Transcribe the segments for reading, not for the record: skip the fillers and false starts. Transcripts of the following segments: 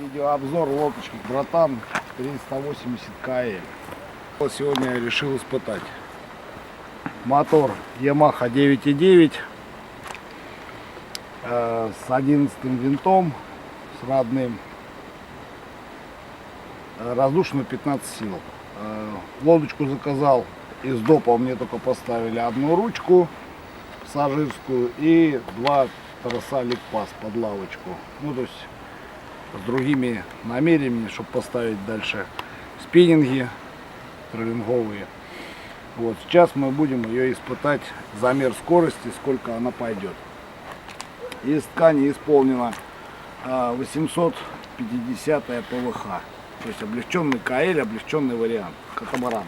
Видеообзор лодочки Братан 380 КЛ. Вот сегодня я решил испытать мотор Yamaha 9.9 с 11 винтом, с родным, раздушенную 15 сил. Лодочку заказал из допа, мне только поставили одну ручку пассажирскую и два троса ликпас под лавочку. Ну, то есть с другими намерениями, чтобы поставить дальше спиннинги троллинговые. Вот сейчас мы будем ее испытать, замер скорости, сколько она пойдет. Из ткани исполнена 850 ПВХ, то есть облегченный КЛ, облегченный вариант, катамаран.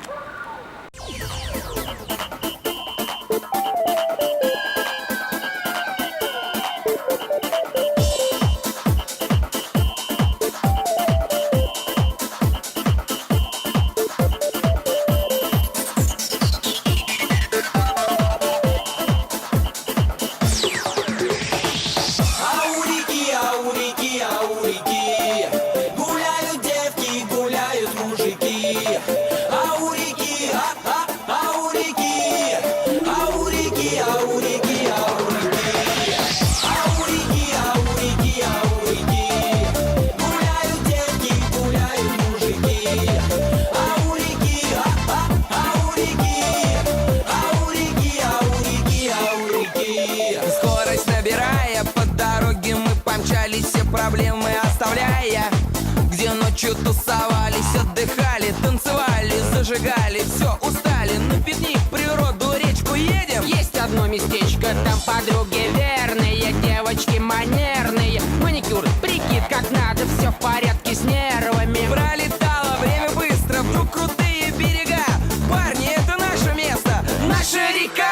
Скорость набирая, по дороге мы помчались, все проблемы оставляя. Где ночью тусовались, отдыхали, танцевали, зажигали, все, устали. На пикник, природу, речку едем. Есть одно местечко, там подруги верные, девочки манерные. Маникюр, прикид, как надо, все в порядке с нервами. Пролетало время быстро, вдруг крутые берега. Парни, это наше место, наша река.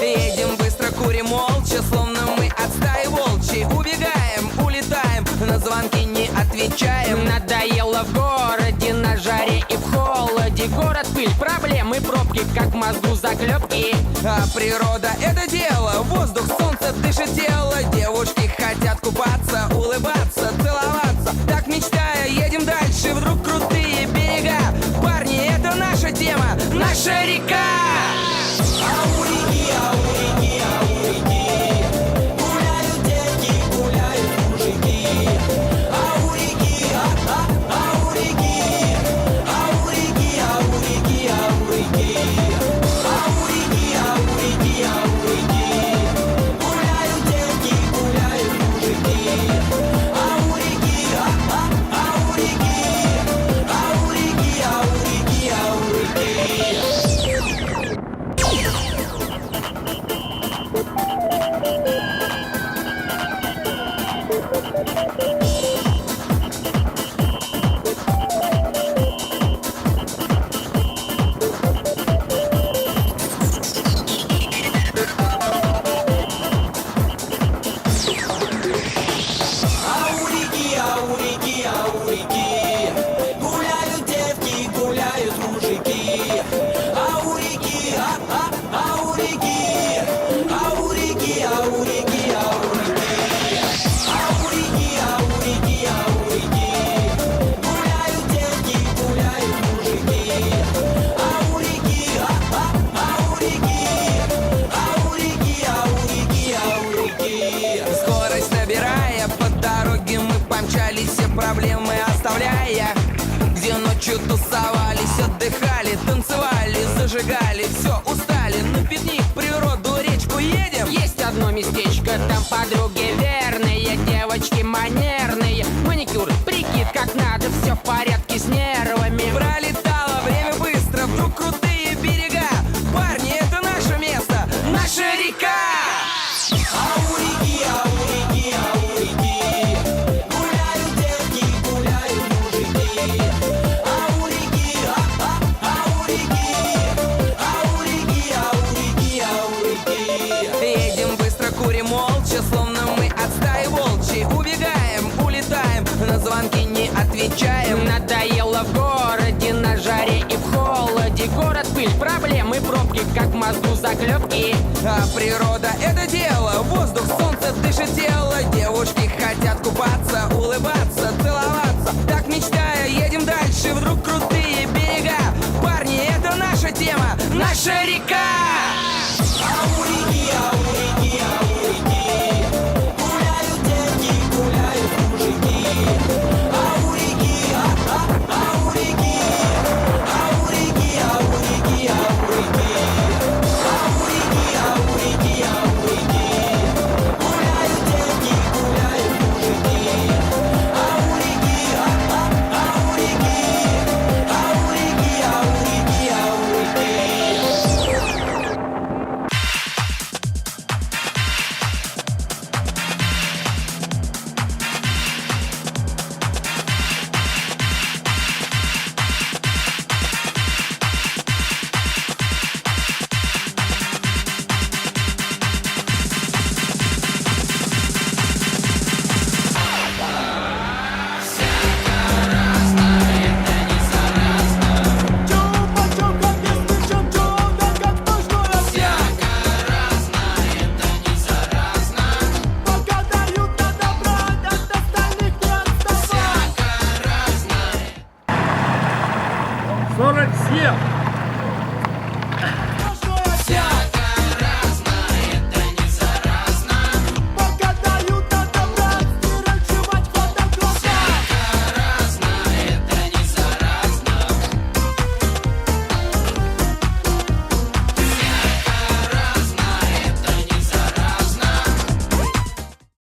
Едем быстро, курим молча, словно мы от стаи волчьей. Убегаем, улетаем, на звонки не отвечаем. Надоело в городе, на жаре и в холоде. Город, пыль, проблемы, пробки, как в мозгу заклепки. А природа — это дело, воздух, солнце дышит тело. Девушки хотят купаться, улыбаться, целоваться. Так мечтая, едем дальше, вдруг крутые берега. Парни, это наша тема, наша река. Скорость набирая, по дороге мы помчались, все проблемы оставляя. Где ночью тусовались, отдыхали, танцевали, зажигали, все, устали. На пикник, природу, речку едем. Есть одно местечко, там подруги верные, девочки манерные. Маникюр, прикид, как надо, все в порядке с нервами. Пролетало время быстро, вдруг крутые берега. Парни, это наше место, наша река. Едем быстро, курим молча, словно мы от стаи волчьей. Убегаем, улетаем, на звонки не отвечаем. отвечаем. Надоело в городе, на жаре и в холоде. Город, пыль, проблемы, пробки, как в мозгу заклепки. А природа — это дело, воздух, солнце дышит тело. Девушки хотят купаться, улыбаться, целоваться. Так мечтая, едем дальше, вдруг крутые берега. Парни, это наша тема, наша река. Ауреги, ауреги, ауреги. Гуляют девки, гуляют мужики. Ауреги, ауреги. Ауреги, ауреги, ауреги. Ауреги, ауреги, ауреги. Гуляют девки, гуляют мужики. Ауреги, ауреги. Ауреги, ауреги, ауреги. Сорок семь.